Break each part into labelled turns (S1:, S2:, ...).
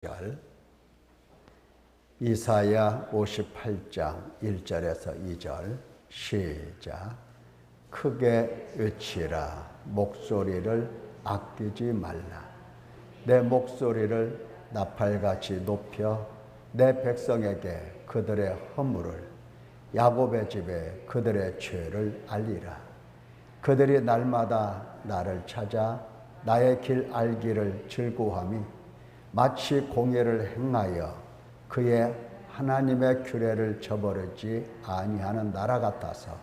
S1: 절, 이사야 58장 1절에서 2절 시작. 크게 외치라. 목소리를 아끼지 말라. 내 목소리를 나팔같이 높여 내 백성에게 그들의 허물을, 야곱의 집에 그들의 죄를 알리라. 그들이 날마다 나를 찾아 나의 길 알기를 즐거워함이 마치 공회를 행하여 그의 하나님의 규례를 저버리지 아니하는 나라 같아서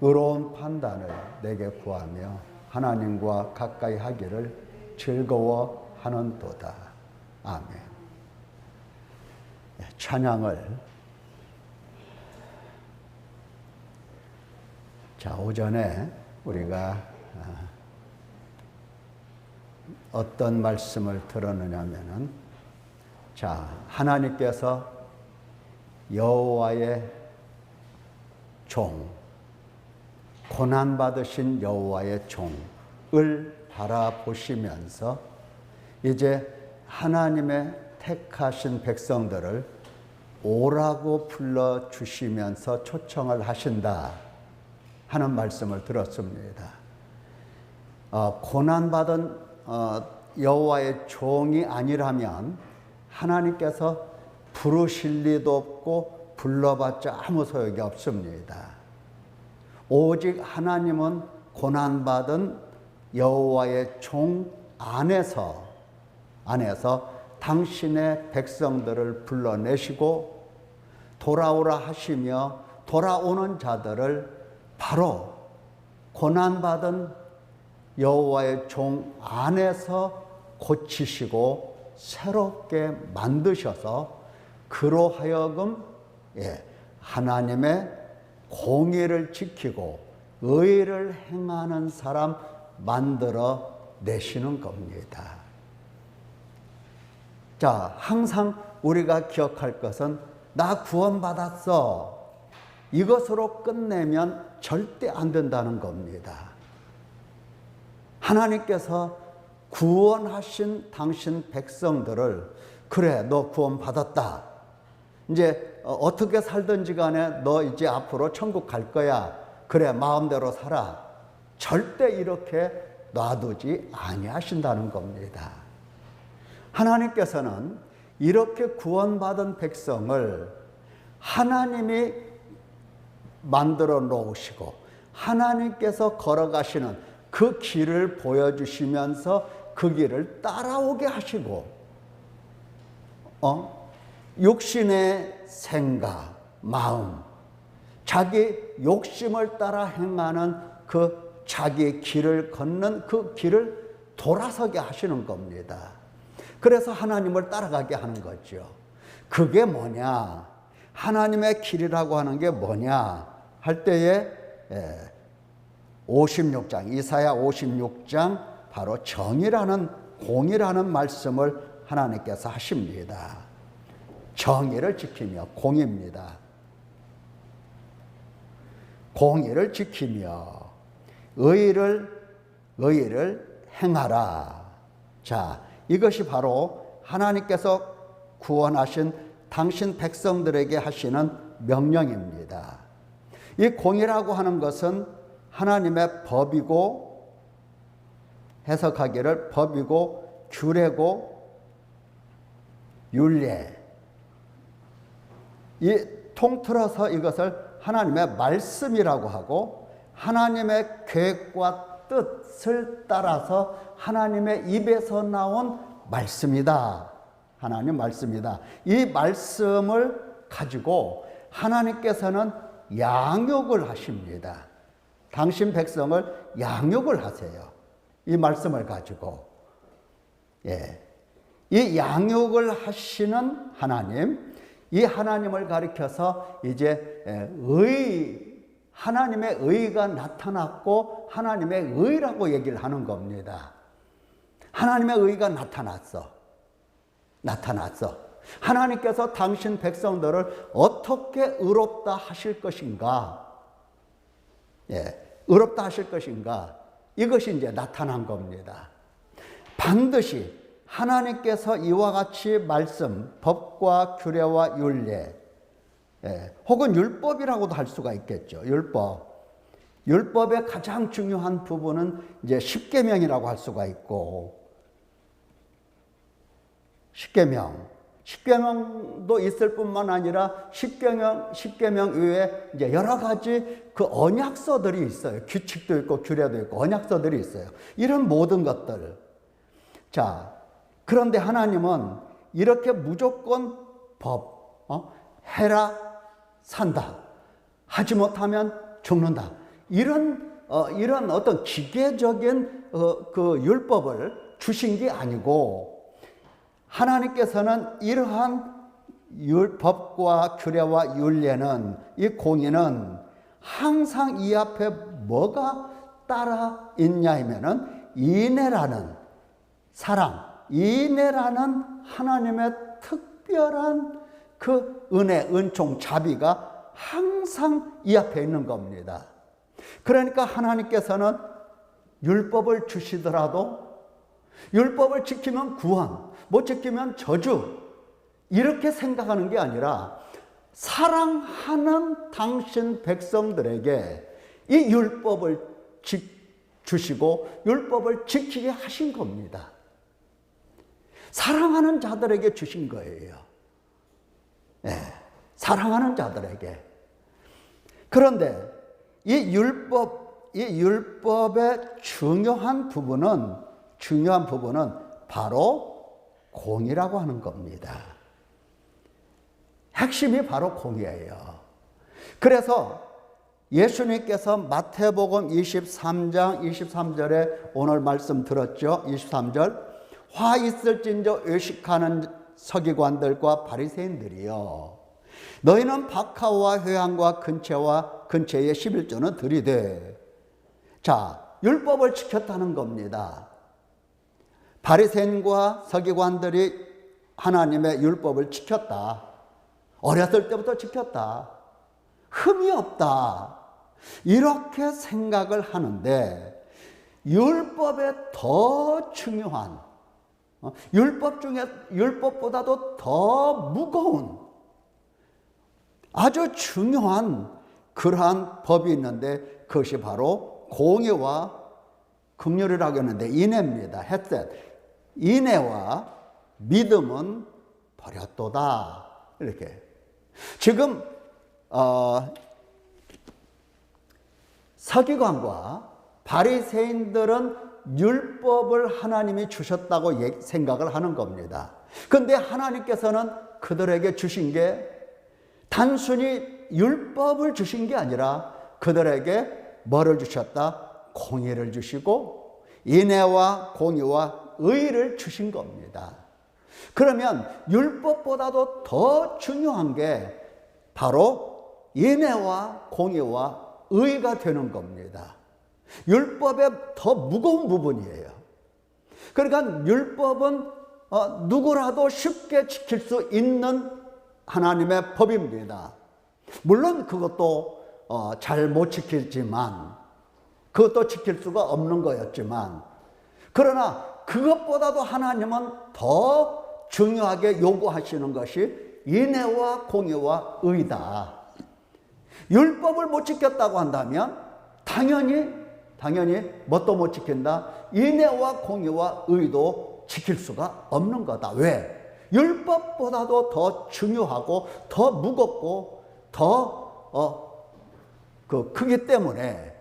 S1: 의로운 판단을 내게 구하며 하나님과 가까이 하기를 즐거워하는도다. 아멘. 찬양을 오전에 우리가 어떤 말씀을 들었느냐 하면은, 하나님께서 여호와의 종, 고난받으신 여호와의 종을 바라보시면서 이제 하나님의 택하신 백성들을 오라고 불러주시면서 초청을 하신다 하는 말씀을 들었습니다. 고난받은 여호와의 종이 아니라면 하나님께서 부르실 리도 없고 불러봤자 아무 소용이 없습니다. 오직 하나님은 고난받은 여호와의 종 안에서 당신의 백성들을 불러내시고 돌아오라 하시며, 돌아오는 자들을 바로 고난받은 여호와의 종 안에서 고치시고 새롭게 만드셔서 그로 하여금 하나님의 공의를 지키고 의를 행하는 사람 만들어 내시는 겁니다. 항상 우리가 기억할 것은 나 구원받았어, 이것으로 끝내면 절대 안 된다는 겁니다. 하나님께서 구원하신 당신 백성들을, 그래 너 구원받았다, 이제 어떻게 살든지 간에 너 이제 앞으로 천국 갈 거야, 그래 마음대로 살아, 절대 이렇게 놔두지 아니하신다는 겁니다. 하나님께서는 이렇게 구원받은 백성을 하나님이 만들어 놓으시고 하나님께서 걸어가시는 그 길을 보여주시면서 그 길을 따라오게 하시고, 육신의 생각, 마음, 자기 욕심을 따라 행하는 그 자기 길을 걷는 그 길을 돌아서게 하시는 겁니다. 그래서 하나님을 따라가게 하는 거죠. 그게 뭐냐? 하나님의 길이라고 하는 게 뭐냐 할 때에 56장, 이사야 56장 바로 정의라는, 공의라는 말씀을 하나님께서 하십니다. 정의를 지키며, 공의입니다. 공의를 지키며 의를 행하라. 이것이 바로 하나님께서 구원하신 당신 백성들에게 하시는 명령입니다. 이 공의라고 하는 것은 하나님의 법이고, 해석하기를 법이고 규례고 율례, 이 통틀어서 이것을 하나님의 말씀이라고 하고, 하나님의 계획과 뜻을 따라서 하나님의 입에서 나온 말씀이다. 하나님 말씀이다. 이 말씀을 가지고 하나님께서는 양육을 하십니다. 당신 백성을 양육을 하세요. 이 말씀을 가지고. 이 양육을 하시는 하나님, 이 하나님을 가리켜서 이제 하나님의 의가 나타났고 하나님의 의라고 얘기를 하는 겁니다. 하나님의 의가 나타났어. 하나님께서 당신 백성들을 어떻게 의롭다 하실 것인가? 의롭다 하실 것인가? 이것이 이제 나타난 겁니다. 반드시 하나님께서 이와 같이 말씀, 법과 규례와 율례, 혹은 율법이라고도 할 수가 있겠죠. 율법의 가장 중요한 부분은 이제 십계명이라고 할 수가 있고, 십계명도 있을 뿐만 아니라 십계명 외에 이제 여러 가지 그 언약서들이 있어요. 규칙도 있고 규례도 있고 언약서들이 있어요. 이런 모든 것들. 자, 그런데 하나님은 이렇게 무조건 해라 산다, 하지 못하면 죽는다, 이런 어떤 기계적인 그 율법을 주신 게 아니고, 하나님께서는 이러한 법과 규례와 율례는, 이 공의는 항상 이 앞에 뭐가 따라 있냐 하면은 인애라는 사랑, 인애라는 하나님의 특별한 그 은혜, 은총, 자비가 항상 이 앞에 있는 겁니다. 그러니까 하나님께서는 율법을 주시더라도 율법을 지키면 구원, 못 지키면 저주, 이렇게 생각하는 게 아니라 사랑하는 당신 백성들에게 이 율법을 주시고 율법을 지키게 하신 겁니다. 사랑하는 자들에게 주신 거예요. 사랑하는 자들에게. 그런데 이 율법의 중요한 부분은 바로 공의라고 하는 겁니다. 핵심이 바로 공의예요. 그래서 예수님께서 마태복음 23장 23절에 오늘 말씀 들었죠. 23절. 화 있을진저 외식하는 서기관들과 바리새인들이여, 너희는 박하와 회향과 근처의 11조는 들이되. 자, 율법을 지켰다는 겁니다. 바리새인과 서기관들이 하나님의 율법을 지켰다. 어렸을 때부터 지켰다. 흠이 없다. 이렇게 생각을 하는데, 율법에 더 중요한, 율법보다도 더 무거운 아주 중요한 그러한 법이 있는데, 그것이 바로 공의와 긍휼이라고 했는데 인애입니다. 헷셋. 인애와 믿음은 버렸도다. 이렇게. 지금 서기관과 바리새인들은 율법을 하나님이 주셨다고 생각을 하는 겁니다. 그런데 하나님께서는 그들에게 주신 게 단순히 율법을 주신 게 아니라 그들에게 뭐를 주셨다? 공의를 주시고 인애와 공의와 의를 주신 겁니다. 그러면 율법보다도 더 중요한 게 바로 인애와 공의와 의가 되는 겁니다. 율법의 더 무거운 부분이에요. 그러니까 율법은 누구라도 쉽게 지킬 수 있는 하나님의 법입니다. 물론 그것도 잘 못 지키지만, 그것도 지킬 수가 없는 거였지만, 그러나 그것보다도 하나님은 더 중요하게 요구하시는 것이 인애와 공의와 의다. 율법을 못 지켰다고 한다면 당연히 뭣도 못 지킨다? 인애와 공의와 의도 지킬 수가 없는 거다. 왜? 율법보다도 더 중요하고 더 무겁고 더 크기 때문에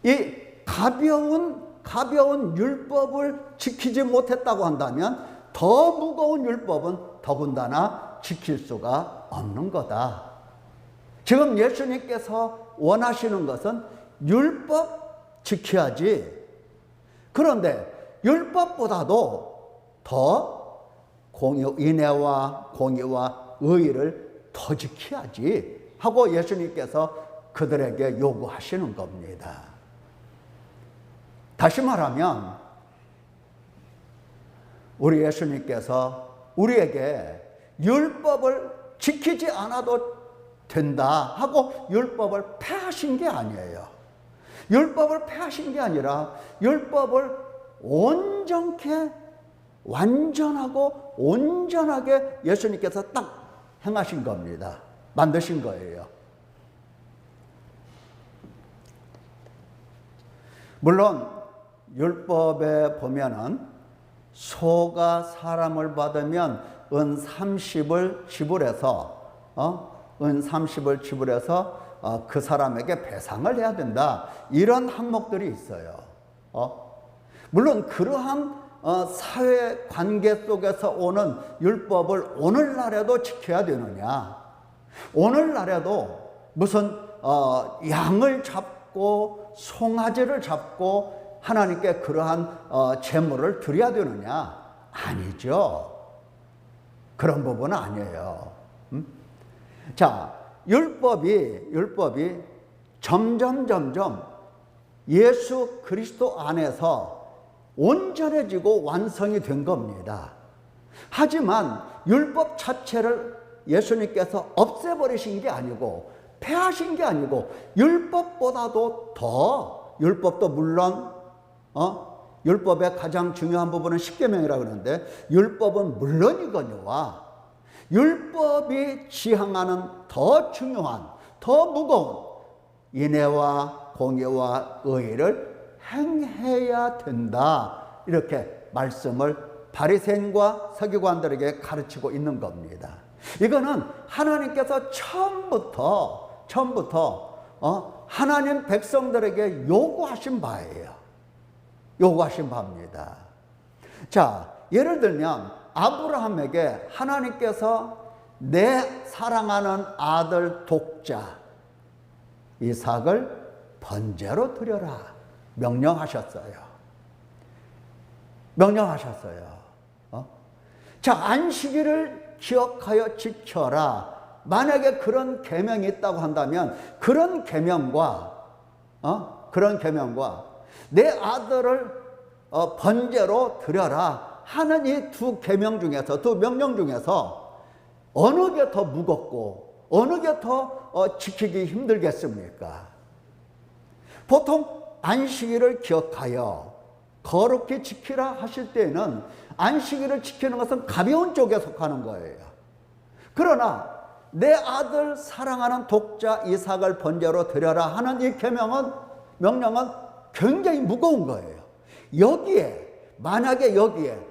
S1: 이 가벼운 율법을 지키지 못했다고 한다면 더 무거운 율법은 더군다나 지킬 수가 없는 거다. 지금 예수님께서 원하시는 것은 율법 지켜야지. 그런데 율법보다도 더 인애와 공의와 의를 더 지켜야지 하고 예수님께서 그들에게 요구하시는 겁니다. 다시 말하면 우리 예수님께서 우리에게 율법을 지키지 않아도 된다 하고 율법을 폐하신 게 아니에요. 율법을 폐하신 게 아니라 율법을 온전케 완전하고 온전하게 예수님께서 딱 행하신 겁니다. 만드신 거예요. 물론 율법에 보면은 소가 사람을 받으면 은 30을 지불해서 은 30을 지불해서 그 사람에게 배상을 해야 된다. 이런 항목들이 있어요. 물론 그러한 사회 관계 속에서 오는 율법을 오늘날에도 지켜야 되느냐? 오늘날에도 무슨 양을 잡고 송아지를 잡고 하나님께 그러한 제물을 드려야 되느냐? 아니죠. 그런 부분은 아니에요. 자, 율법이 점점 예수 그리스도 안에서 온전해지고 완성이 된 겁니다. 하지만 율법 자체를 예수님께서 없애버리신 게 아니고 폐하신 게 아니고 율법보다도 더, 율법도 물론 율법의 가장 중요한 부분은 십계명이라고 그러는데 율법은 물론이거니와 율법이 지향하는 더 중요한, 더 무거운 인애와 공의와 의를 행해야 된다. 이렇게 말씀을 바리새인과 서기관들에게 가르치고 있는 겁니다. 이거는 하나님께서 처음부터 하나님 백성들에게 요구하신 바예요. 요구하신 바입니다. 자, 예를 들면 아브라함에게 하나님께서 내 사랑하는 아들 독자 이삭을 번제로 드려라 명령하셨어요. 자, 안식일을 기억하여 지켜라. 만약에 그런 계명이 있다고 한다면 그런 계명과 내 아들을 번제로 드려라 하는 이 두 계명 중에서, 두 명령 중에서 어느 게 더 무겁고 어느 게 더 지키기 힘들겠습니까? 보통 안식일을 기억하여 거룩히 지키라 하실 때에는 안식일을 지키는 것은 가벼운 쪽에 속하는 거예요. 그러나 내 아들 사랑하는 독자 이삭을 번제로 드려라 하는 이 명령은 굉장히 무거운 거예요. 만약에 여기에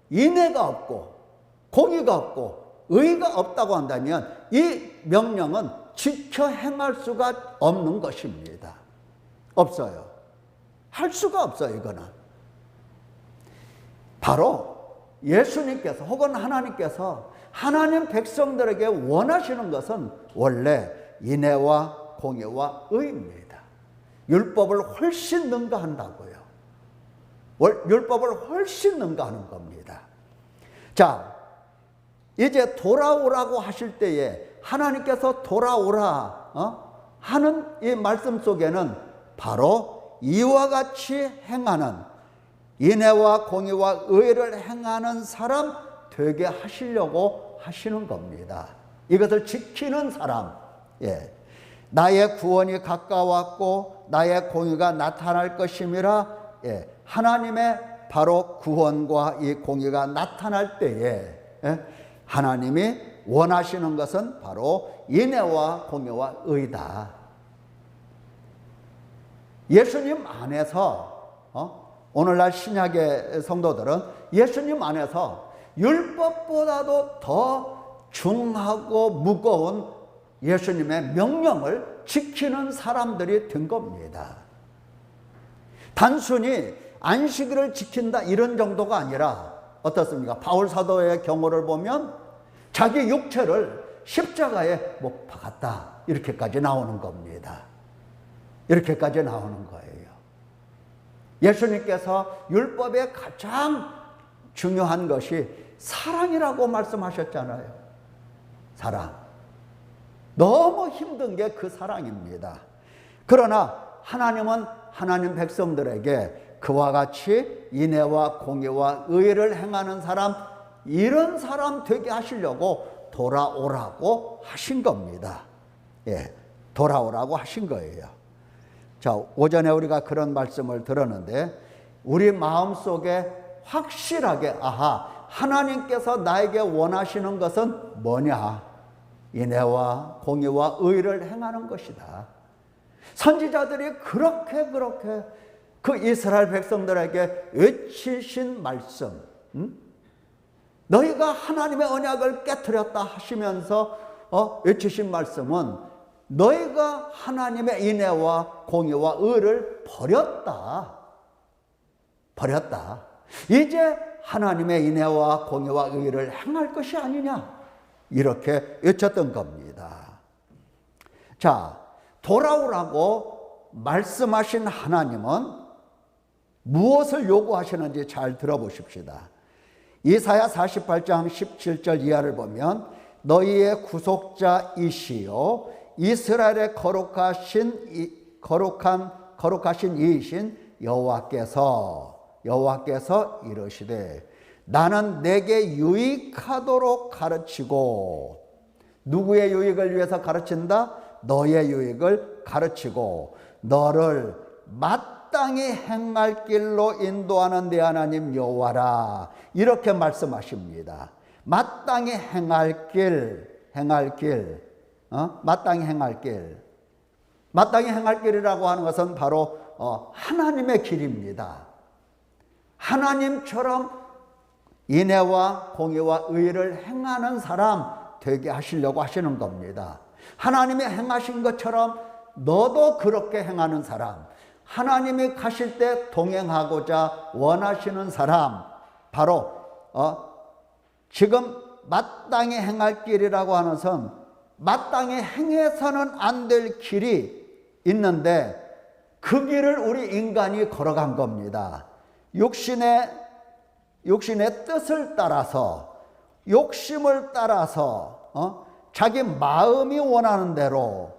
S1: 인애가 없고 공의가 없고 의가 없다고 한다면 이 명령은 지켜 행할 수가 없는 것입니다. 없어요. 할 수가 없어요. 이거는 바로 예수님께서 혹은 하나님께서 하나님 백성들에게 원하시는 것은 원래 인애와 공의와 의입니다. 율법을 훨씬 능가한다고요. 율법을 훨씬 능가하는 겁니다. 자, 이제 돌아오라고 하실 때에 하나님께서 돌아오라 하는 이 말씀 속에는 바로 이와 같이 행하는 인애와 공의와 의를 행하는 사람 되게 하시려고 하시는 겁니다. 이것을 지키는 사람, 나의 구원이 가까웠고 나의 공의가 나타날 것임이라. 하나님의 바로 구원과 이 공의가 나타날 때에 하나님이 원하시는 것은 바로 인애와 공의와 의다. 예수님 안에서 오늘날 신약의 성도들은 예수님 안에서 율법보다도 더 중하고 무거운 예수님의 명령을 지키는 사람들이 된 겁니다. 단순히 안식일을 지킨다 이런 정도가 아니라 어떻습니까? 바울 사도의 경우를 보면 자기 육체를 십자가에 못 박았다 이렇게까지 나오는 겁니다. 이렇게까지 나오는 거예요. 예수님께서 율법의 가장 중요한 것이 사랑이라고 말씀하셨잖아요. 사랑. 너무 힘든 게 그 사랑입니다. 그러나 하나님은 하나님 백성들에게 그와 같이 인애와 공의와 의를 행하는 사람, 이런 사람 되게 하시려고 돌아오라고 하신 겁니다. 돌아오라고 하신 거예요. 자, 오전에 우리가 그런 말씀을 들었는데 우리 마음속에 확실하게 하나님께서 나에게 원하시는 것은 뭐냐? 인애와 공의와 의를 행하는 것이다. 선지자들이 그렇게 그 이스라엘 백성들에게 외치신 말씀, 너희가 하나님의 언약을 깨뜨렸다 하시면서 외치신 말씀은 너희가 하나님의 인애와 공의와 의를 버렸다. 이제 하나님의 인애와 공의와 의를 행할 것이 아니냐, 이렇게 외쳤던 겁니다. 자, 돌아오라고 말씀하신 하나님은 무엇을 요구하시는지 잘 들어보십시다. 이사야 48장 17절 이하를 보면 너희의 구속자이시요 이스라엘의 거룩하신 이이신 여호와께서 이르시되 나는 내게 유익하도록 가르치고, 누구의 유익을 위해서 가르친다? 너의 유익을 가르치고 너를 마땅히 행할 길로 인도하는 내 하나님 여호와라, 이렇게 말씀하십니다. 마땅히 행할 길, 마땅히 행할 길이라고 하는 것은 바로 하나님의 길입니다. 하나님처럼 인애와 공의와 의를 행하는 사람 되게 하시려고 하시는 겁니다. 하나님이 행하신 것처럼 너도 그렇게 행하는 사람, 하나님이 가실 때 동행하고자 원하시는 사람, 바로 지금 마땅히 행할 길이라고 하는 것은 마땅히 행해서는 안 될 길이 있는데 그 길을 우리 인간이 걸어간 겁니다. 욕심의 뜻을 따라서, 욕심을 따라서 자기 마음이 원하는 대로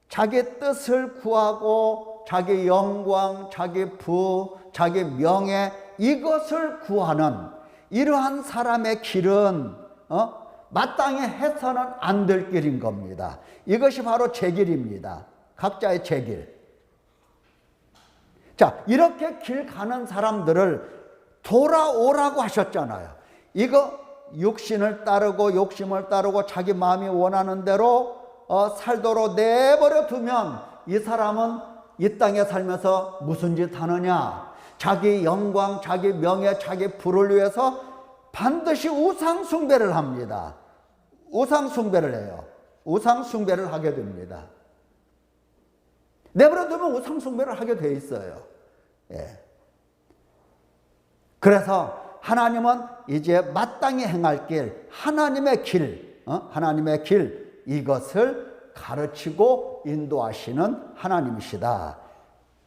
S1: 자기 뜻을 구하고 자기 영광, 자기 부, 자기 명예, 이것을 구하는 이러한 사람의 길은 마땅히 해서는 안 될 길인 겁니다. 이것이 바로 제 길입니다. 각자의 제 길. 자, 이렇게 길 가는 사람들을 돌아오라고 하셨잖아요. 이거 욕심을 따르고 자기 마음이 원하는 대로 살도록 내버려 두면 이 사람은 이 땅에 살면서 무슨 짓 하느냐? 자기 영광, 자기 명예, 자기 부를 위해서 반드시 우상 숭배를 합니다. 우상 숭배를 해요. 우상 숭배를 하게 됩니다. 내버려 두면 우상 숭배를 하게 돼 있어요. 예. 그래서 하나님은 이제 마땅히 행할 길, 하나님의 길, 이것을 가르치고 인도하시는 하나님이시다.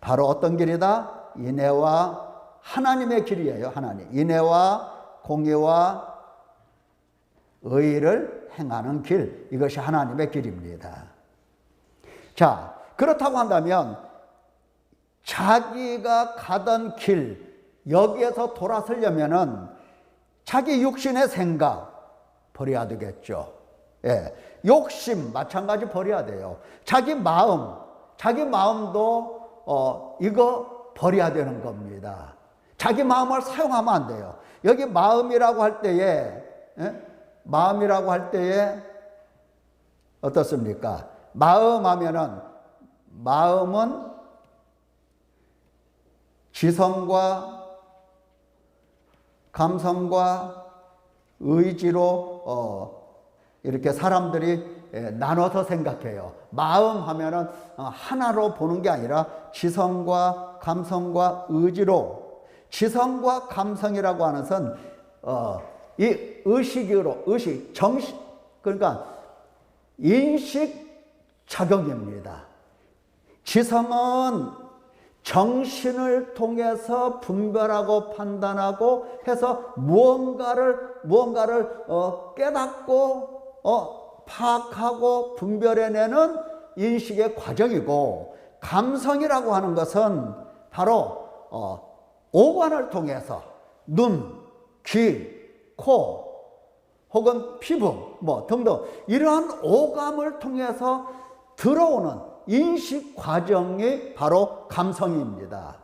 S1: 바로 어떤 길이다? 인애와 하나님의 길이에요. 인애와 공의와 의를 행하는 길, 이것이 하나님의 길입니다. 자, 그렇다고 한다면 자기가 가던 길, 여기에서 돌아서려면은 자기 육신의 생각 버려야 되겠죠. 예, 욕심 마찬가지 버려야 돼요. 자기 마음도 이거 버려야 되는 겁니다. 자기 마음을 사용하면 안 돼요. 여기 마음이라고 할 때에 어떻습니까? 마음은 지성과 감성과 의지로 이렇게 사람들이 나눠서 생각해요. 마음 하면은 하나로 보는 게 아니라 지성과 감성과 의지로, 지성과 감성이라고 하는 것은 이 정신, 그러니까 인식 작용입니다. 지성은 정신을 통해서 분별하고 판단하고 해서 무언가를 깨닫고 파악하고 분별해내는 인식의 과정이고, 감성이라고 하는 것은 바로 오관을 통해서 눈, 귀, 코 혹은 피부 등등 이러한 오감을 통해서 들어오는 인식 과정이 바로 감성입니다.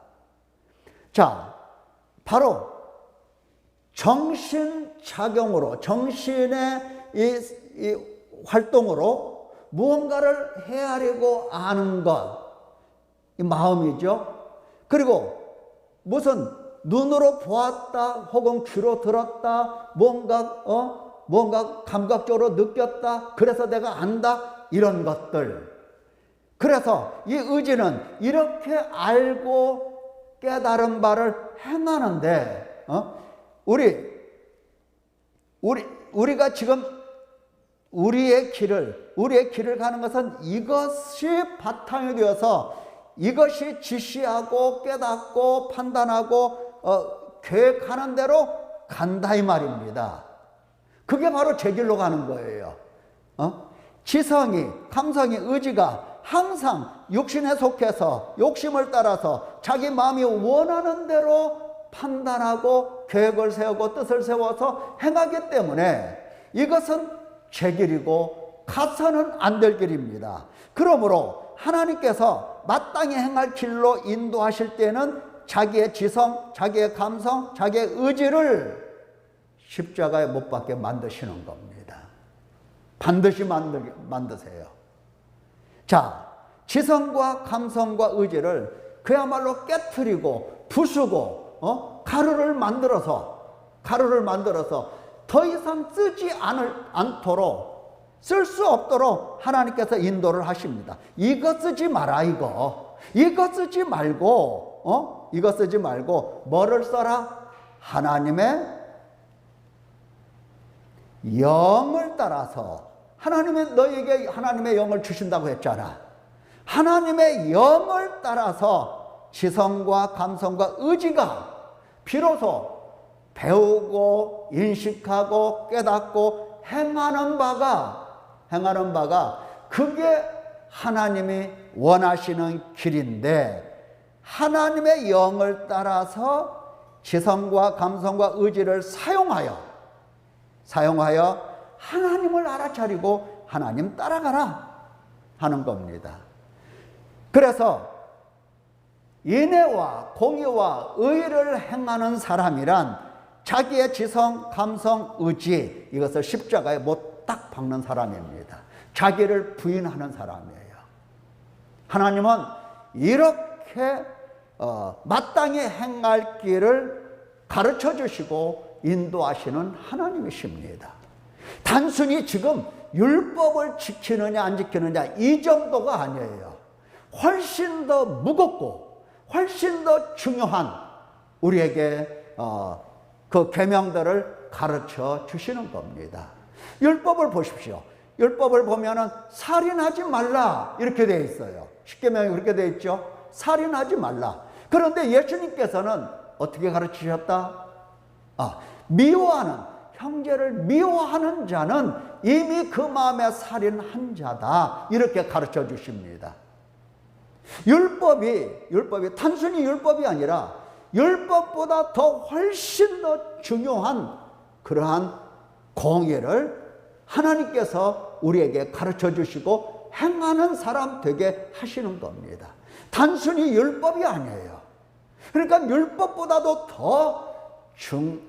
S1: 자, 바로 정신작용으로, 정신의 이 활동으로 무언가를 헤아리고 아는 것, 이 마음이죠. 그리고 무슨 눈으로 보았다 혹은 귀로 들었다, 뭔가 감각적으로 느꼈다, 그래서 내가 안다, 이런 것들. 그래서 이 의지는 이렇게 알고 깨달은 바를 행하는데, 우리가 지금 우리의 길을 가는 것은 이것이 바탕이 되어서 이것이 지시하고 깨닫고 판단하고 계획하는 대로 간다 이 말입니다. 그게 바로 제 길로 가는 거예요. 지성이, 감성이, 의지가 항상 육신에 속해서 욕심을 따라서 자기 마음이 원하는 대로 판단하고 계획을 세우고 뜻을 세워서 행하기 때문에 이것은 제 길이고 가서는 안 될 길입니다. 그러므로 하나님께서 마땅히 행할 길로 인도하실 때는 자기의 지성, 자기의 감성, 자기의 의지를 십자가에 못 박게 만드시는 겁니다. 반드시 만드세요. 자, 지성과 감성과 의지를 그야말로 깨트리고 부수고 가루를 만들어서 더 이상 쓰지 않도록, 쓸 수 없도록 하나님께서 인도를 하십니다. 이거 쓰지 마라, 이거 쓰지 말고 뭐를 써라? 하나님의 영을 따라서. 너에게 하나님의 영을 주신다고 했잖아. 하나님의 영을 따라서 지성과 감성과 의지가 비로소 배우고 인식하고 깨닫고 행하는 바가 그게 하나님이 원하시는 길인데, 하나님의 영을 따라서 지성과 감성과 의지를 사용하여 하나님을 알아차리고 하나님 따라가라 하는 겁니다. 그래서 인애와 공의와 의를 행하는 사람이란 자기의 지성, 감성, 의지, 이것을 십자가에 못 딱 박는 사람입니다. 자기를 부인하는 사람이에요. 하나님은 이렇게 마땅히 행할 길을 가르쳐 주시고 인도하시는 하나님이십니다. 단순히 지금 율법을 지키느냐 안 지키느냐 이 정도가 아니에요. 훨씬 더 무겁고 훨씬 더 중요한 우리에게 그 계명들을 가르쳐 주시는 겁니다. 율법을 보십시오. 율법을 보면은 살인하지 말라 이렇게 되어 있어요. 십계명이 그렇게 되어 있죠. 살인하지 말라. 그런데 예수님께서는 어떻게 가르치셨다? 형제를 미워하는 자는 이미 그 마음에 살인한 자다, 이렇게 가르쳐 주십니다. 율법이 단순히 율법이 아니라 율법보다 더 훨씬 더 중요한 그러한 공의를 하나님께서 우리에게 가르쳐 주시고 행하는 사람 되게 하시는 겁니다. 단순히 율법이 아니에요. 그러니까 율법보다도 더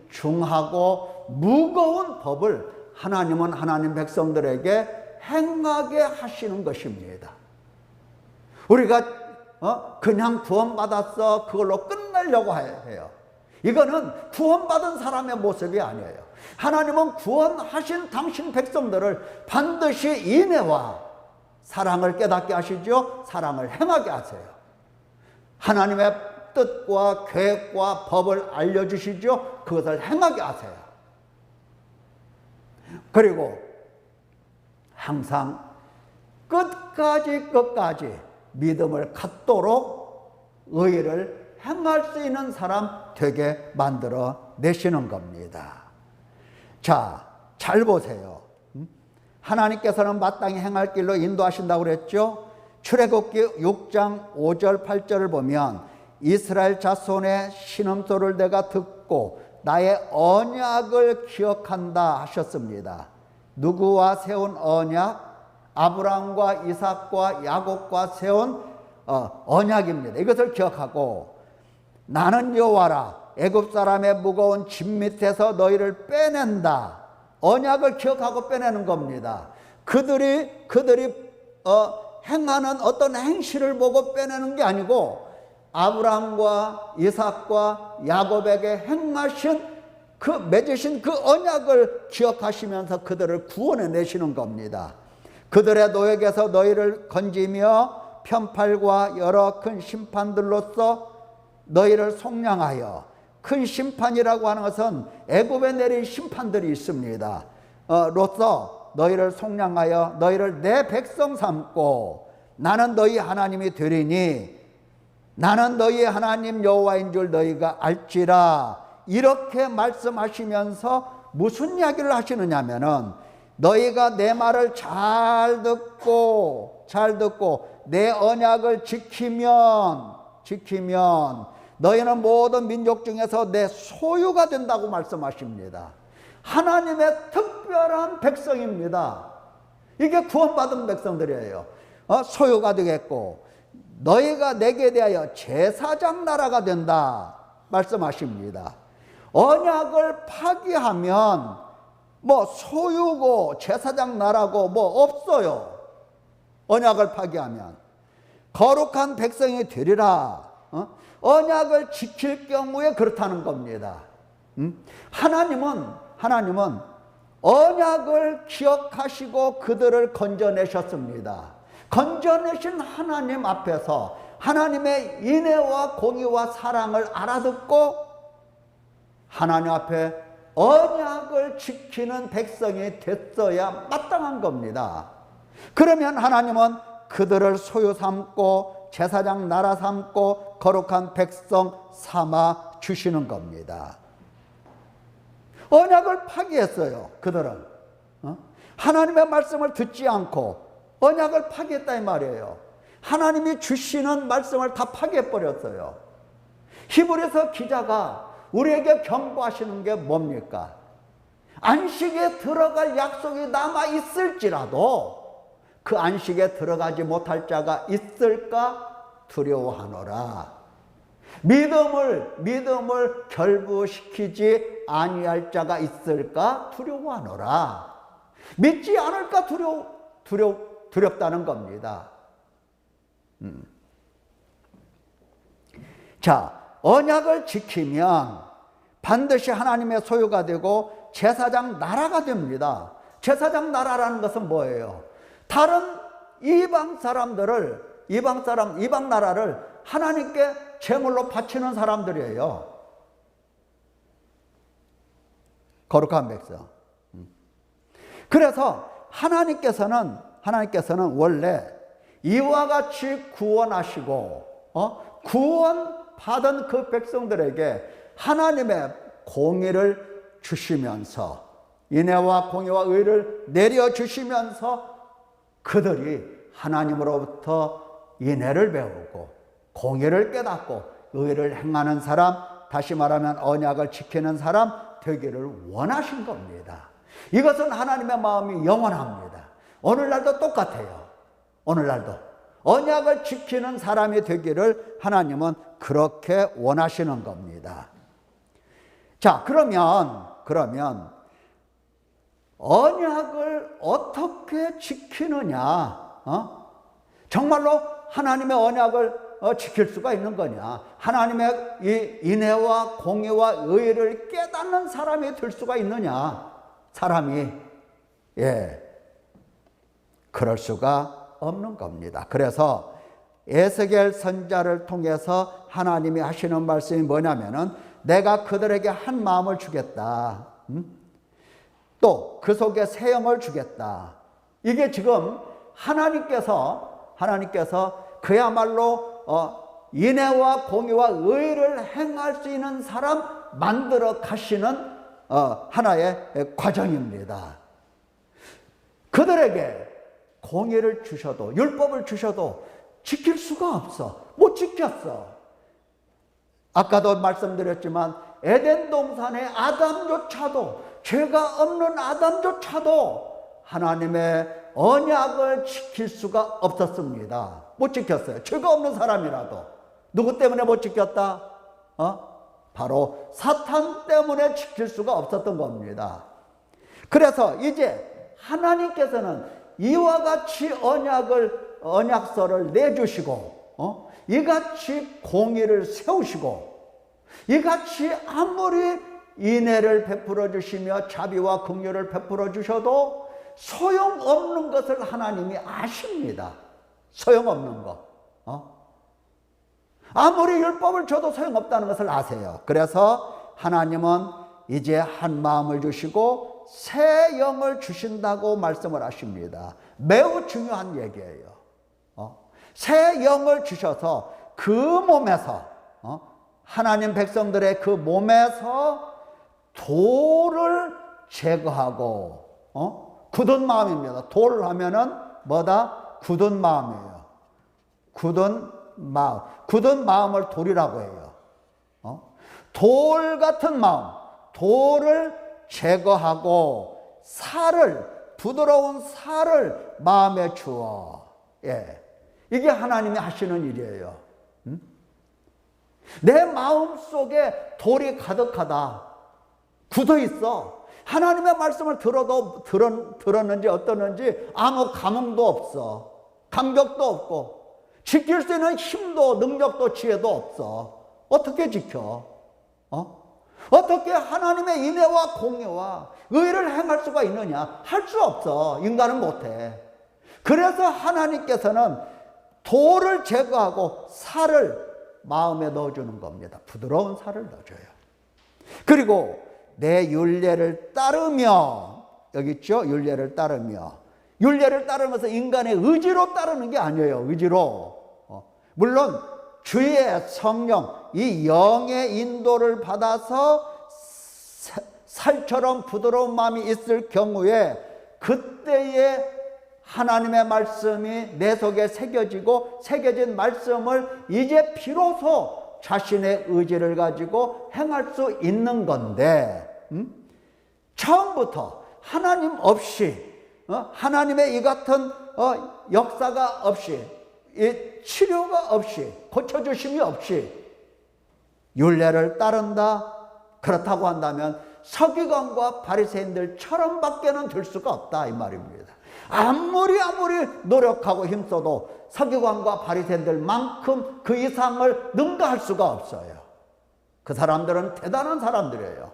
S1: 중하고 무거운 법을 하나님은 하나님 백성들에게 행하게 하시는 것입니다. 우리가 그냥 구원받았어 그걸로 끝내려고 해요. 이거는 구원받은 사람의 모습이 아니에요. 하나님은 구원하신 당신 백성들을 반드시 인애와 사랑을 깨닫게 하시죠. 사랑을 행하게 하세요. 하나님의 뜻과 계획과 법을 알려주시죠. 그것을 행하게 하세요. 그리고 항상 끝까지 믿음을 갖도록 의를 행할 수 있는 사람 되게 만들어 내시는 겁니다. 자, 잘 보세요. 하나님께서는 마땅히 행할 길로 인도하신다고 그랬죠. 출애굽기 6장 5절 8절을 보면 이스라엘 자손의 신음소리를 내가 듣고 나의 언약을 기억한다 하셨습니다. 누구와 세운 언약? 아브라함과 이삭과 야곱과 세운 언약입니다. 이것을 기억하고 나는 여호와라. 애굽 사람의 무거운 짐 밑에서 너희를 빼낸다. 언약을 기억하고 빼내는 겁니다. 그들이 행하는 어떤 행실을 보고 빼내는 게 아니고 아브라함과 이삭과 야곱에게 행하신 맺으신 그 언약을 기억하시면서 그들을 구원해 내시는 겁니다. 그들의 노역에서 너희를 건지며 편팔과 여러 큰 심판들로서 너희를 속량하여, 큰 심판이라고 하는 것은 애굽에 내린 심판들이 있습니다. 로서 너희를 속량하여 너희를 내 백성 삼고 나는 너희 하나님이 되리니 나는 너희 하나님 여호와인 줄 너희가 알지라. 이렇게 말씀하시면서 무슨 이야기를 하시느냐면은 너희가 내 말을 잘 듣고 내 언약을 지키면 너희는 모든 민족 중에서 내 소유가 된다고 말씀하십니다. 하나님의 특별한 백성입니다. 이게 구원받은 백성들이에요. 소유가 되겠고 너희가 내게 대하여 제사장 나라가 된다 말씀하십니다. 언약을 파기하면 소유고 제사장 나라고 없어요. 언약을 파기하면 거룩한 백성이 되리라. 언약을 지킬 경우에 그렇다는 겁니다. 하나님은 언약을 기억하시고 그들을 건져내셨습니다. 건져내신 하나님 앞에서 하나님의 인애와 공의와 사랑을 알아듣고 하나님 앞에 언약을 지키는 백성이 됐어야 마땅한 겁니다. 그러면 하나님은 그들을 소유 삼고 제사장 나라 삼고 거룩한 백성 삼아 주시는 겁니다. 언약을 파기했어요. 그들은 하나님의 말씀을 듣지 않고 언약을 파기했다 이 말이에요. 하나님이 주시는 말씀을 다 파기해버렸어요. 히브리서 기자가 우리에게 경고하시는 게 뭡니까? 안식에 들어갈 약속이 남아 있을지라도 그 안식에 들어가지 못할 자가 있을까 두려워하노라. 믿음을 결부시키지 아니할 자가 있을까 두려워하노라. 믿지 않을까 두렵다는 겁니다. 자, 언약을 지키면 반드시 하나님의 소유가 되고 제사장 나라가 됩니다. 제사장 나라라는 것은 뭐예요? 다른 이방 나라를 하나님께 제물로 바치는 사람들이에요. 거룩한 백성. 그래서 하나님께서는 원래 이와 같이 구원하시고 구원받은 그 백성들에게 하나님의 공의를 주시면서 인애와 공의와 의를 내려주시면서 그들이 하나님으로부터 인애를 배우고 공의를 깨닫고 의를 행하는 사람, 다시 말하면 언약을 지키는 사람 되기를 원하신 겁니다. 이것은 하나님의 마음이 영원합니다. 오늘날도 똑같아요. 오늘날도 언약을 지키는 사람이 되기를 하나님은 그렇게 원하시는 겁니다. 자, 그러면 언약을 어떻게 지키느냐? 정말로 하나님의 언약을 지킬 수가 있는 거냐? 하나님의 이 인애와 공의와 의를 깨닫는 사람이 될 수가 있느냐? 사람이 그럴 수가 없는 겁니다. 그래서 에스겔 선지자를 통해서 하나님이 하시는 말씀이 뭐냐면은 내가 그들에게 한 마음을 주겠다. 또 그 속에 새 영을 주겠다. 이게 지금 하나님께서 그야말로 인애와 공의와 의를 행할 수 있는 사람 만들어 가시는 하나의 과정입니다. 그들에게 공의를 주셔도 율법을 주셔도 지킬 수가 없어. 못 지켰어. 아까도 말씀드렸지만 에덴 동산의 아담조차도, 죄가 없는 아담조차도 하나님의 언약을 지킬 수가 없었습니다. 못 지켰어요. 죄가 없는 사람이라도. 누구 때문에 못 지켰다? 바로 사탄 때문에 지킬 수가 없었던 겁니다. 그래서 이제 하나님께서는 이와 같이 언약서를 내주시고, 이같이 공의를 세우시고, 이같이 아무리 인애를 베풀어 주시며 자비와 긍휼을 베풀어 주셔도 소용없는 것을 하나님이 아십니다. 소용없는 거. 아무리 율법을 줘도 소용없다는 것을 아세요. 그래서 하나님은 이제 한 마음을 주시고 새 영을 주신다고 말씀을 하십니다. 매우 중요한 얘기예요. 새 영을 주셔서 그 몸에서, 하나님 백성들의 그 몸에서 돌을 제거하고, 굳은 마음입니다. 돌을 하면은 뭐다? 굳은 마음이에요. 굳은 마음. 굳은 마음을 돌이라고 해요. 돌 같은 마음, 돌을 제거하고 부드러운 살을 마음에 주어. 이게 하나님이 하시는 일이에요. 내 마음 속에 돌이 가득하다. 굳어 있어. 하나님의 말씀을 들었는지 어떠는지 아무 감흥도 없어. 감격도 없고, 지킬 수 있는 힘도 능력도 지혜도 없어. 어떻게 지켜? 어떻게 하나님의 인애와 공의와 의를 행할 수가 있느냐? 할 수 없어. 인간은 못해. 그래서 하나님께서는 돌을 제거하고 살을 마음에 넣어주는 겁니다. 부드러운 살을 넣어줘요. 그리고 내 율례를 따르며, 여기 있죠? 율례를 따르며. 율례를 따르면서 인간의 의지로 따르는 게 아니에요. 의지로. 물론 주의 성령, 이 영의 인도를 받아서 살처럼 부드러운 마음이 있을 경우에 그때에 하나님의 말씀이 내 속에 새겨진 말씀을 이제 비로소 자신의 의지를 가지고 행할 수 있는 건데, 처음부터 하나님 없이, 하나님의 이 같은 역사가 없이, 치료가 없이, 고쳐주심이 없이 율례를 따른다, 그렇다고 한다면 서기관과 바리새인들처럼 밖에는 될 수가 없다, 이 말입니다. 아무리 노력하고 힘써도 서기관과 바리새인들만큼 그 이상을 능가할 수가 없어요. 그 사람들은 대단한 사람들이에요.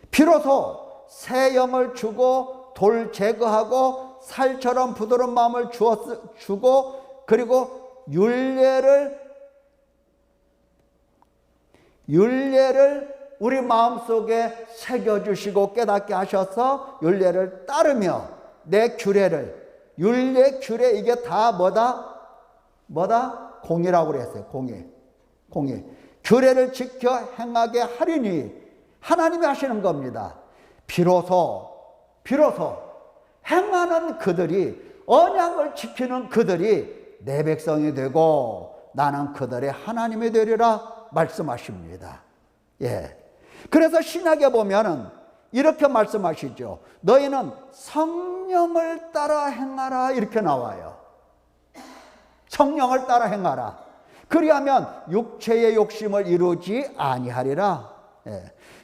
S1: 비로소 새 영을 주고 돌 제거하고 살처럼 부드러운 마음을 주고, 그리고 율례를 우리 마음속에 새겨주시고 깨닫게 하셔서 율례를 따르며 내 규례를, 율례, 규례, 이게 다 뭐다? 공의라고 그랬어요. 공의. 규례를 지켜 행하게 하리니 하나님이 하시는 겁니다. 비로소 행하는 그들이, 언약을 지키는 그들이 내 백성이 되고 나는 그들의 하나님이 되리라 말씀하십니다. 그래서 신약에 보면은 이렇게 말씀하시죠. 너희는 성령을 따라 행하라, 이렇게 나와요. 성령을 따라 행하라. 그리하면 육체의 욕심을 이루지 아니하리라.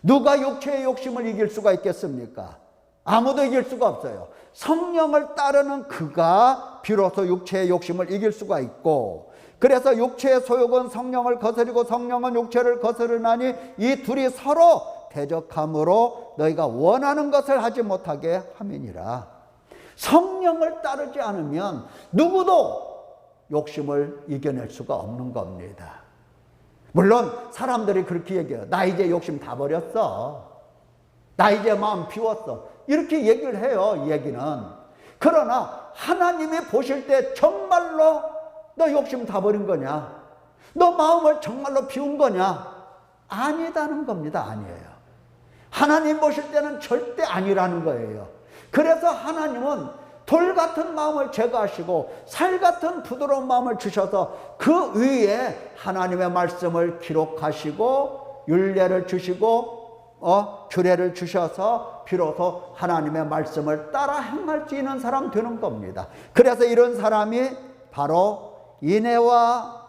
S1: 누가 육체의 욕심을 이길 수가 있겠습니까? 아무도 이길 수가 없어요. 성령을 따르는 그가 비로소 육체의 욕심을 이길 수가 있고, 그래서 육체의 소욕은 성령을 거스리고 성령은 육체를 거스르나니 이 둘이 서로 대적함으로 너희가 원하는 것을 하지 못하게 함이니라. 성령을 따르지 않으면 누구도 욕심을 이겨낼 수가 없는 겁니다. 물론 사람들이 그렇게 얘기해요. 나 이제 욕심 다 버렸어. 나 이제 마음 비웠어. 이렇게 얘기를 해요, 이 얘기는. 그러나 하나님이 보실 때 정말로 너 욕심 다 버린 거냐? 너 마음을 정말로 비운 거냐? 아니다는 겁니다. 아니에요. 하나님 보실 때는 절대 아니라는 거예요. 그래서 하나님은 돌 같은 마음을 제거하시고 살 같은 부드러운 마음을 주셔서 그 위에 하나님의 말씀을 기록하시고 율례를 주시고 규례를 주셔서 비로소 하나님의 말씀을 따라 행할 수 있는 사람 되는 겁니다. 그래서 이런 사람이 바로 인애와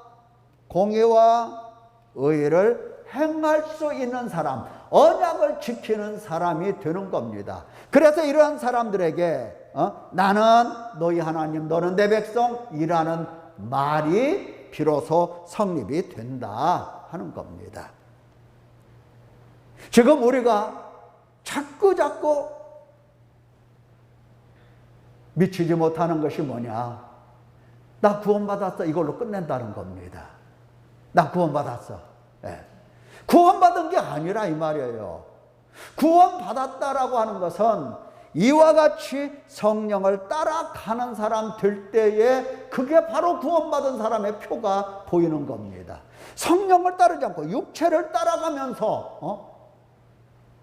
S1: 공의와 의를 행할 수 있는 사람, 언약을 지키는 사람이 되는 겁니다. 그래서 이러한 사람들에게 나는 너희 하나님, 너는 내 백성이라는 말이 비로소 성립이 된다 하는 겁니다. 지금 우리가 자꾸 미치지 못하는 것이 뭐냐? 나 구원받았어, 이걸로 끝낸다는 겁니다. 나 구원받았어. 네. 구원받은 게 아니라 이 말이에요. 구원받았다라고 하는 것은 이와 같이 성령을 따라가는 사람 될 때에 그게 바로 구원받은 사람의 표가 보이는 겁니다. 성령을 따르지 않고 육체를 따라가면서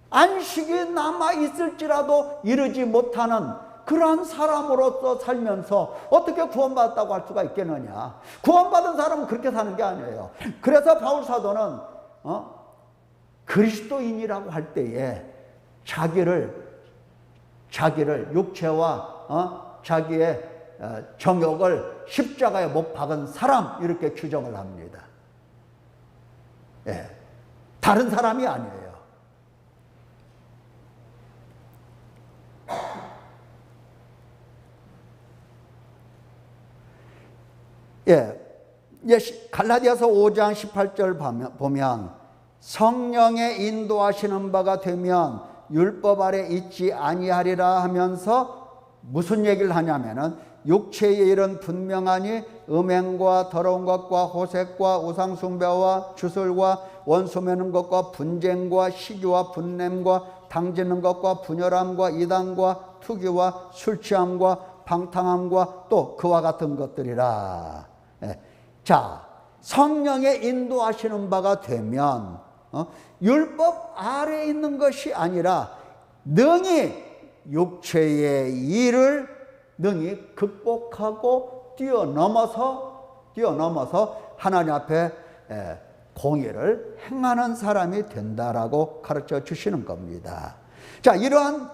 S1: 안식이 남아 있을지라도 이르지 못하는 그러한 사람으로서 살면서 어떻게 구원받았다고 할 수가 있겠느냐. 구원받은 사람은 그렇게 사는 게 아니에요. 그래서 바울 사도는 그리스도인이라고 할 때에 자기를 육체와 자기의 정욕을 십자가에 못 박은 사람 이렇게 규정을 합니다. 예, 다른 사람이 아니에요. 예, 갈라디아서 5장 18절 보면 성령의 인도하시는 바가 되면 율법 아래 있지 아니하리라 하면서 무슨 얘기를 하냐면은 육체의 일은 분명하니 음행과 더러운 것과 호색과 우상숭배와 주술과 원수 매는 것과 분쟁과 시기와 분냄과 당짓는 것과 분열함과 이단과 투기와 술취함과 방탕함과 또 그와 같은 것들이라. 자, 성령의 인도하시는 바가 되면 율법 아래에 있는 것이 아니라 능히 육체의 일을 능히 극복하고 뛰어넘어서 하나님 앞에 공의를 행하는 사람이 된다라고 가르쳐 주시는 겁니다. 자, 이러한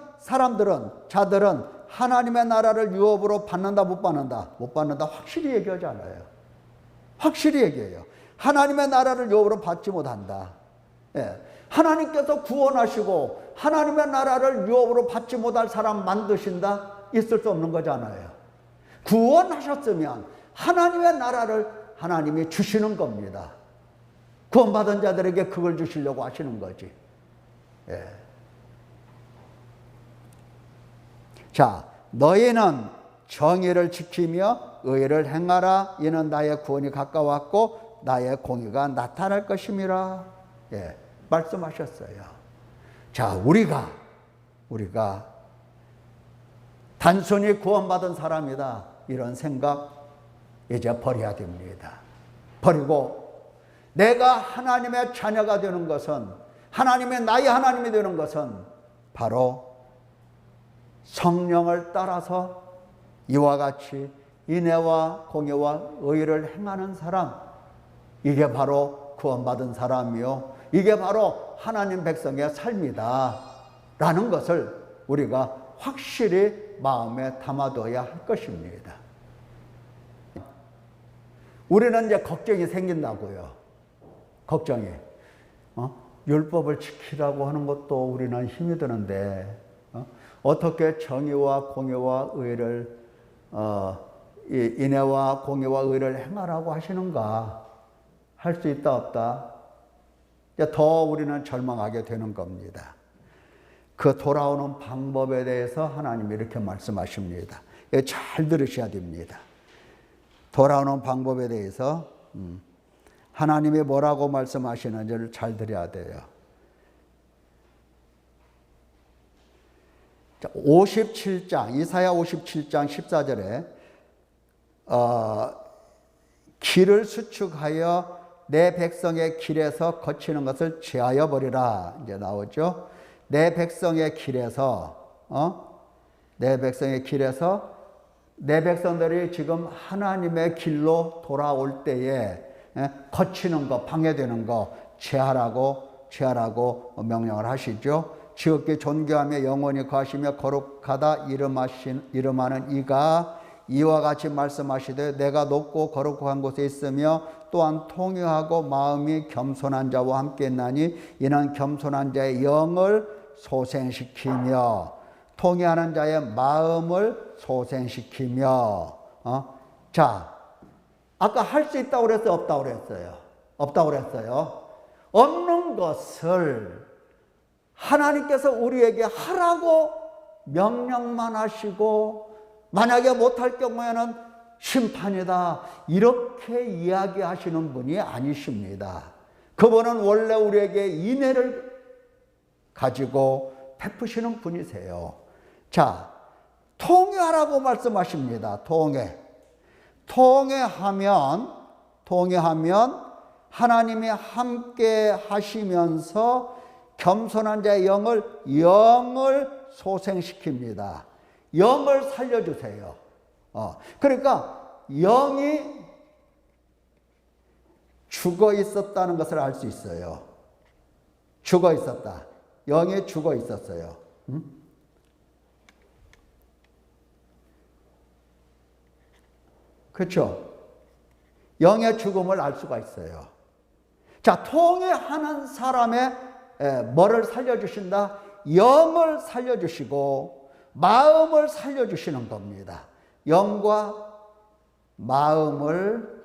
S1: 자들은 하나님의 나라를 유업으로 받는다, 못 받는다? 못 받는다. 확실히 얘기하잖아요. 확실히 얘기해요. 하나님의 나라를 유업으로 받지 못한다. 예. 하나님께서 구원하시고 하나님의 나라를 유업으로 받지 못할 사람 만드신다? 있을 수 없는 거잖아요. 구원하셨으면 하나님의 나라를 하나님이 주시는 겁니다. 구원받은 자들에게 그걸 주시려고 하시는 거지. 예. 자, 너희는 정의를 지키며 의를 행하라. 이는 나의 구원이 가까웠고 나의 공의가 나타날 것임이라. 예, 말씀하셨어요. 자, 우리가 단순히 구원받은 사람이다 이런 생각 이제 버려야 됩니다. 버리고 내가 하나님의 자녀가 되는 것은, 나의 하나님이 되는 것은 바로 성령을 따라서 이와 같이 인애와 공의와 의를 행하는 사람, 이게 바로 구원받은 사람이요, 이게 바로 하나님 백성의 삶이다 라는 것을 우리가 확실히 마음에 담아둬야 할 것입니다. 우리는 이제 걱정이 생긴다고요. 걱정이. 율법을 지키라고 하는 것도 우리는 힘이 드는데 어떻게 정의와 공의와 의를 인애와 공의와 의를 행하라고 하시는가? 할 수 있다 없다? 더 우리는 절망하게 되는 겁니다. 그 돌아오는 방법에 대해서 하나님이 이렇게 말씀하십니다. 잘 들으셔야 됩니다. 돌아오는 방법에 대해서 하나님이 뭐라고 말씀하시는지를 잘 들어야 돼요. 57장, 이사야 57장 14절에 길을 수축하여 내 백성의 길에서 거치는 것을 제하여 버리라 이제 나오죠. 내 백성의 길에서 내 백성들이 지금 하나님의 길로 돌아올 때에 거치는 것, 방해되는 것 제하라고 명령을 하시죠. 지극히 존귀하며 영원히 거하시며 거룩하다 이름하는 이가 이와 같이 말씀하시되 내가 높고 거룩한 곳에 있으며 또한 통회하고 마음이 겸손한 자와 함께 있나니 이는 겸손한 자의 영을 소생시키며 통회하는 자의 마음을 소생시키며. 자, 아까 할 수 있다고 그랬어요? 없다고 그랬어요? 없다고 그랬어요. 없는 것을 하나님께서 우리에게 하라고 명령만 하시고 만약에 못할 경우에는 심판이다 이렇게 이야기하시는 분이 아니십니다. 그분은 원래 우리에게 인애를 가지고 베푸시는 분이세요. 자, 통회하라고 말씀하십니다. 통회하면 하나님이 함께 하시면서 겸손한 자의 영을 소생시킵니다. 영을 살려주세요. 그러니까 영이 죽어 있었다는 것을 알 수 있어요. 죽어 있었다. 영이 죽어 있었어요. 그렇죠? 영의 죽음을 알 수가 있어요. 자, 통회하는 사람의 뭐를 살려주신다? 영을 살려주시고 마음을 살려주시는 겁니다. 영과 마음을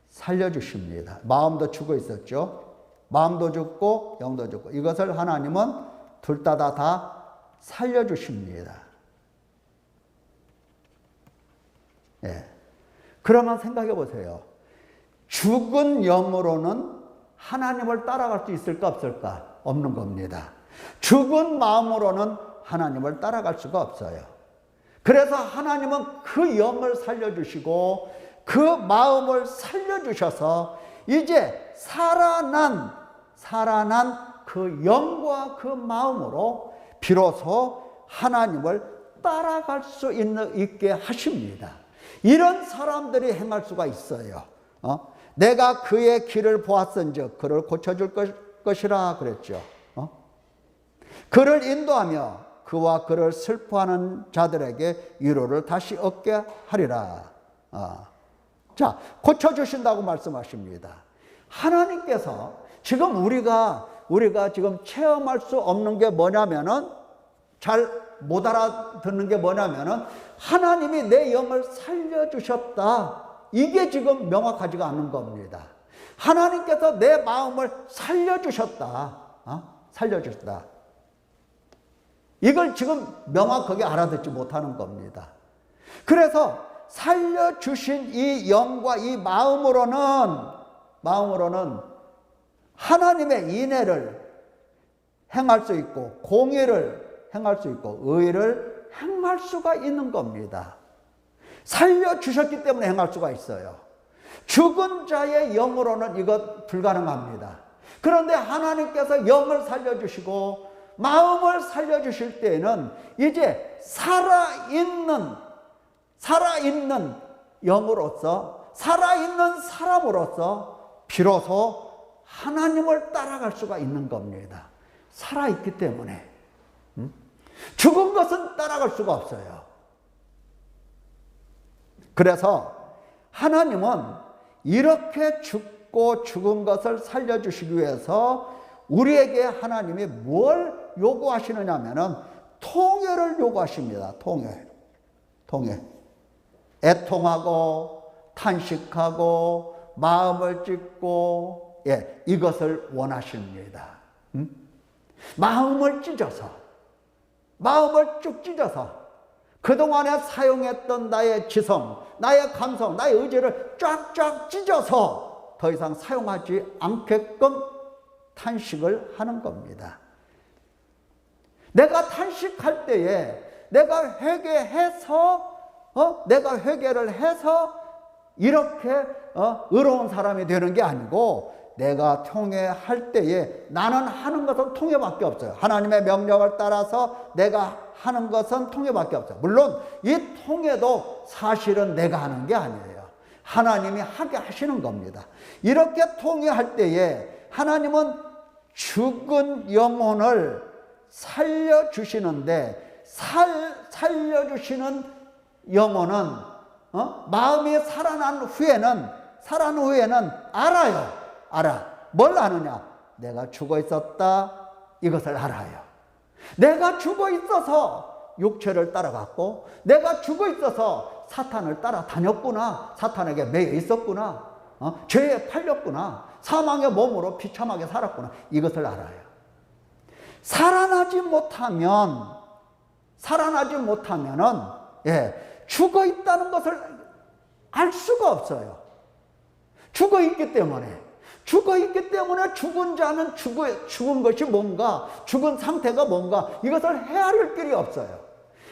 S1: 살려주십니다. 마음도 죽어 있었죠. 마음도 죽고 영도 죽고 이것을 하나님은 둘 다 살려주십니다. 예. 그러면 생각해 보세요. 죽은 영으로는 하나님을 따라갈 수 있을까 없을까? 없는 겁니다. 죽은 마음으로는 하나님을 따라갈 수가 없어요. 그래서 하나님은 그 영을 살려주시고 그 마음을 살려주셔서 이제 살아난 그 영과 그 마음으로 비로소 하나님을 따라갈 수 있게 하십니다. 이런 사람들이 행할 수가 있어요. 내가 그의 길을 보았은즉 그를 고쳐줄 것이라 그랬죠. 그를 인도하며 그와 그를 슬퍼하는 자들에게 위로를 다시 얻게 하리라. 자, 고쳐주신다고 말씀하십니다. 하나님께서 지금 우리가 지금 체험할 수 없는 게 뭐냐면은 잘 못 알아듣는 게 뭐냐면은 하나님이 내 영을 살려주셨다. 이게 지금 명확하지가 않은 겁니다. 하나님께서 내 마음을 살려주셨다. 살려주셨다. 이걸 지금 명확하게 알아듣지 못하는 겁니다. 그래서 살려주신 이 영과 이 마음으로는 하나님의 인애를 행할 수 있고 공의를 행할 수 있고 의를 행할 수가 있는 겁니다. 살려주셨기 때문에 행할 수가 있어요. 죽은 자의 영으로는 이것 불가능합니다. 그런데 하나님께서 영을 살려주시고 마음을 살려주실 때에는 이제 살아있는 영으로서 살아있는 사람으로서 비로소 하나님을 따라갈 수가 있는 겁니다. 살아있기 때문에. 죽은 것은 따라갈 수가 없어요. 그래서 하나님은 이렇게 죽고 죽은 것을 살려주시기 위해서 우리에게 하나님이 뭘 요구하시느냐 하면은 통회를 요구하십니다. 통회. 애통하고 탄식하고 마음을 찢고 이것을 원하십니다. 마음을 쭉 찢어서 그동안에 사용했던 나의 지성, 나의 감성, 나의 의지를 쫙쫙 찢어서 더 이상 사용하지 않게끔 탄식을 하는 겁니다. 내가 탄식할 때에 내가 회개를 해서 이렇게 의로운 사람이 되는 게 아니고 내가 통회할 때에 나는 하는 것은 통회밖에 없어요. 하나님의 명령을 따라서 내가 하는 것은 통회밖에 없어요. 물론 이 통회도 사실은 내가 하는 게 아니에요. 하나님이 하게 하시는 겁니다. 이렇게 통회할 때에 하나님은 죽은 영혼을 살려주시는데 살려주시는 영혼은 마음이 살아난 후에는 살아난 후에는 알아요. 알아. 뭘 아느냐? 내가 죽어 있었다. 이것을 알아요. 내가 죽어 있어서 육체를 따라갔고, 내가 죽어 있어서 사탄을 따라다녔구나. 사탄에게 매여 있었구나. 죄에 팔렸구나. 사망의 몸으로 비참하게 살았구나. 이것을 알아요. 살아나지 못하면은, 죽어 있다는 것을 알 수가 없어요. 죽어 있기 때문에 죽은 자는 죽은 것이 뭔가, 죽은 상태가 뭔가, 이것을 헤아릴 길이 없어요.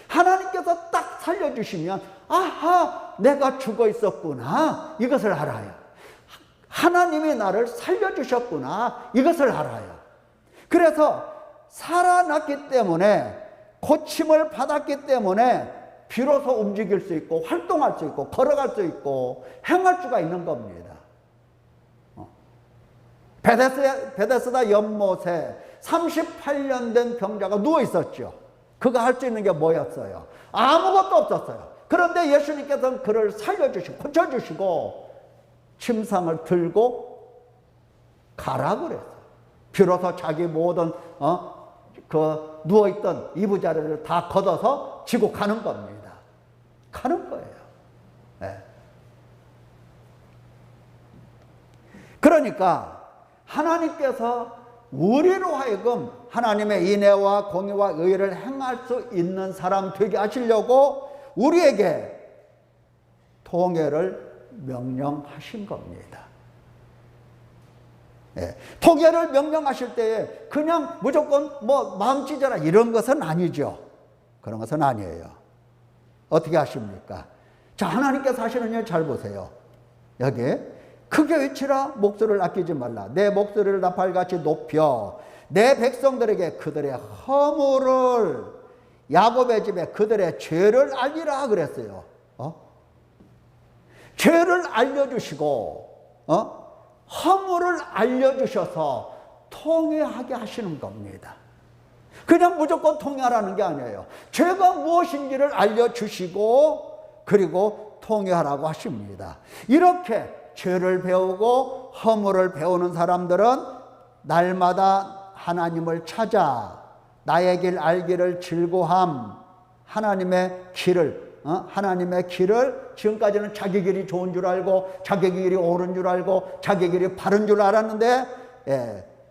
S1: 하나님께서 딱 살려주시면, 아하, 내가 죽어 있었구나. 이것을 알아요. 하나님이 나를 살려주셨구나. 이것을 알아요. 그래서 살아났기 때문에, 고침을 받았기 때문에 비로소 움직일 수 있고 활동할 수 있고 걸어갈 수 있고 행할 수가 있는 겁니다. 베데스다 연못에 38년 된 병자가 누워 있었죠. 그가 할 수 있는 게 뭐였어요? 아무것도 없었어요. 그런데 예수님께서는 그를 살려주시고 고쳐주시고 침상을 들고 가라 그랬어요. 비로소 자기 모든 그 누워있던 이부자리를 다 걷어서 지고 가는 겁니다. 가는 거예요. 네. 그러니까 하나님께서 우리로 하여금 하나님의 인애와 공의와 의를 행할 수 있는 사람 되게 하시려고 우리에게 통회를 명령하신 겁니다. 예, 통회를 명령하실 때에 그냥 무조건 뭐 마음 찢어라 이런 것은 아니죠. 그런 것은 아니에요. 어떻게 하십니까? 자, 하나님께서 하시는 일 잘 보세요. 여기 크게 외치라, 목소리를 아끼지 말라. 내 목소리를 나팔같이 높여 내 백성들에게 그들의 허물을, 야곱의 집에 그들의 죄를 알리라 그랬어요. 죄를 알려주시고 허물을 알려주셔서 통회하게 하시는 겁니다. 그냥 무조건 통회하라는 게 아니에요. 죄가 무엇인지를 알려주시고 그리고 통회하라고 하십니다. 이렇게 죄를 배우고 허물을 배우는 사람들은 날마다 하나님을 찾아 나의 길 알기를 즐거함, 하나님의 길을 지금까지는 자기 길이 좋은 줄 알고 자기 길이 옳은 줄 알고 자기 길이 바른 줄 알았는데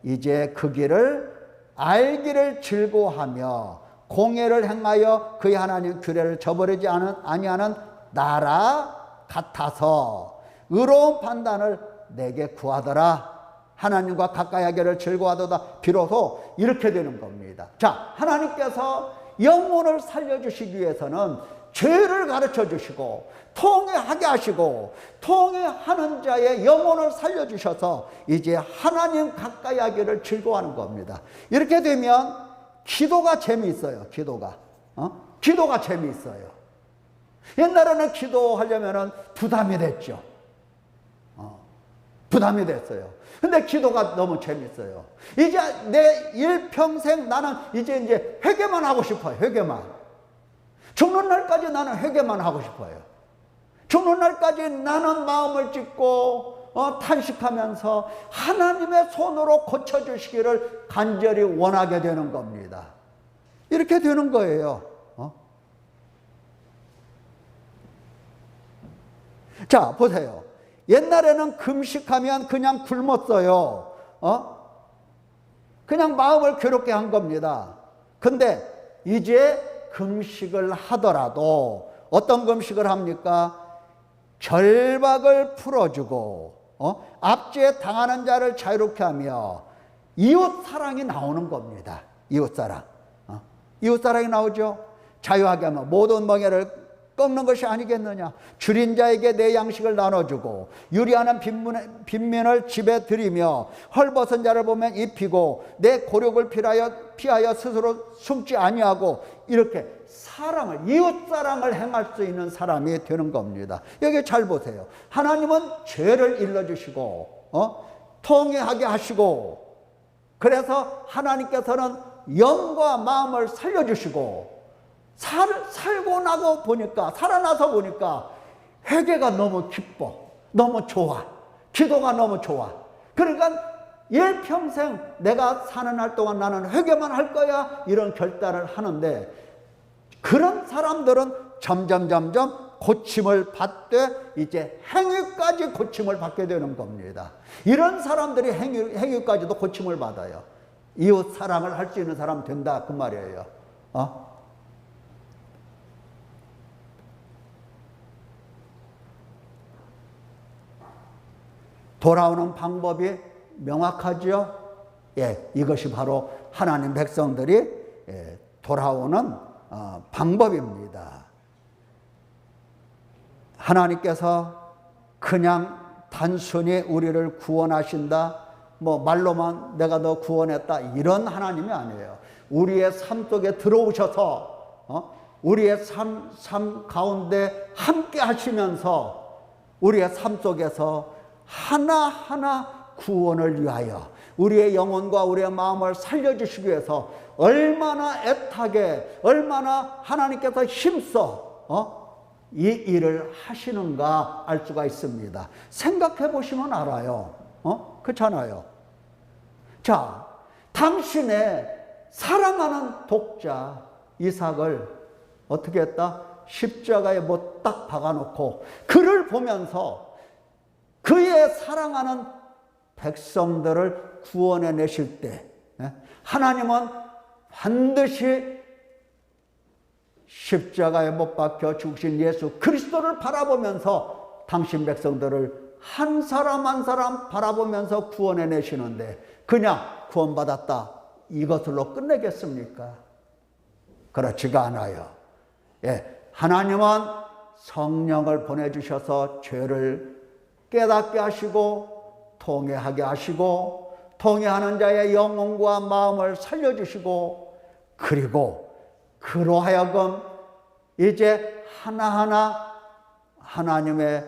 S1: 이제 그 길을 알기를 즐거워하며 공의를 행하여 그의 하나님 규례를 저버리지 아니하는 나라 같아서 의로운 판단을 내게 구하더라. 하나님과 가까이 하기를 즐거워하도다. 비로소 이렇게 되는 겁니다. 자, 하나님께서 영혼을 살려주시기 위해서는 죄를 가르쳐 주시고 통회하게 하시고 통회하는 자의 영혼을 살려주셔서 이제 하나님 가까이 하기를 즐거워하는 겁니다. 이렇게 되면 기도가 재미있어요. 기도가 재미있어요. 옛날에는 기도하려면 부담이 됐죠. 부담이 됐어요. 근데 기도가 너무 재밌어요. 이제 내 일평생 나는 이제 회개만 하고 싶어요. 회개만. 죽는 날까지 나는 회개만 하고 싶어요. 죽는 날까지 나는 마음을 찢고 탄식하면서 하나님의 손으로 고쳐주시기를 간절히 원하게 되는 겁니다. 이렇게 되는 거예요. 자, 보세요. 옛날에는 금식하면 그냥 굶었어요. 그냥 마음을 괴롭게 한 겁니다. 근데 이제 금식을 하더라도 어떤 금식을 합니까? 결박을 풀어주고 압제에 당하는 자를 자유롭게 하며 이웃 사랑이 나오는 겁니다. 이웃 사랑. 이웃 사랑이 나오죠. 자유하게 하며 모든 멍에를 꺾는 것이 아니겠느냐. 줄인 자에게 내 양식을 나눠주고 유리하는 빈민을 집에 들이며 헐벗은 자를 보면 입히고 내 고력을 피하여 스스로 숨지 아니하고 이렇게 사랑을, 이웃 사랑을 행할 수 있는 사람이 되는 겁니다. 여기 잘 보세요. 하나님은 죄를 일러주시고 통회하게 하시고 그래서 하나님께서는 영과 마음을 살려주시고 살고 나고 보니까, 살아나서 보니까 회개가 너무 기뻐. 너무 좋아. 기도가 너무 좋아. 그러니까 일평생 내가 사는 날 동안 나는 회개만 할 거야, 이런 결단을 하는데, 그런 사람들은 점점 고침을 받되 이제 행위까지 고침을 받게 되는 겁니다. 이런 사람들이 행위까지도 고침을 받아요. 이웃 사랑을 할 수 있는 사람 된다, 그 말이에요. 돌아오는 방법이 명확하죠. 예, 이것이 바로 하나님 백성들이 돌아오는 방법입니다. 하나님께서 그냥 단순히 우리를 구원하신다, 뭐 말로만 내가 너 구원했다, 이런 하나님이 아니에요. 우리의 삶 속에 들어오셔서 우리의 삶 가운데 함께 하시면서 우리의 삶 속에서 하나하나 구원을 위하여 우리의 영혼과 우리의 마음을 살려주시기 위해서 얼마나 애타게, 얼마나 하나님께서 힘써 이 일을 하시는가 알 수가 있습니다. 생각해 보시면 알아요. 그렇잖아요. 자, 당신의 사랑하는 독자 이삭을 어떻게 했다? 십자가에 뭐 딱 박아놓고 그를 보면서 그의 사랑하는 백성들을 구원해 내실 때 하나님은 반드시 십자가에 못 박혀 죽으신 예수 그리스도를 바라보면서 당신 백성들을 한 사람 한 사람 바라보면서 구원해 내시는데, 그냥 구원받았다 이것으로 끝내겠습니까? 그렇지가 않아요. 예, 하나님은 성령을 보내주셔서 죄를 깨닫게 하시고 통회하게 하시고 통회하는 자의 영혼과 마음을 살려주시고, 그리고 그로 하여금 이제 하나하나 하나님의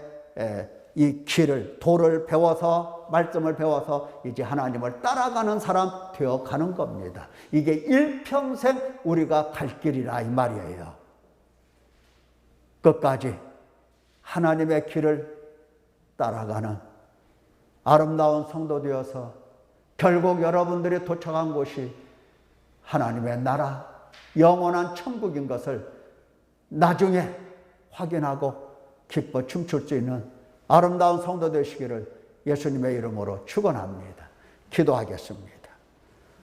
S1: 이 길을, 도를 배워서, 말씀을 배워서 이제 하나님을 따라가는 사람 되어가는 겁니다. 이게 일평생 우리가 갈 길이라 이 말이에요. 끝까지 하나님의 길을 따라가는 아름다운 성도 되어서 결국 여러분들이 도착한 곳이 하나님의 나라, 영원한 천국인 것을 나중에 확인하고 기뻐 춤출 수 있는 아름다운 성도 되시기를 예수님의 이름으로 축원합니다. 기도하겠습니다.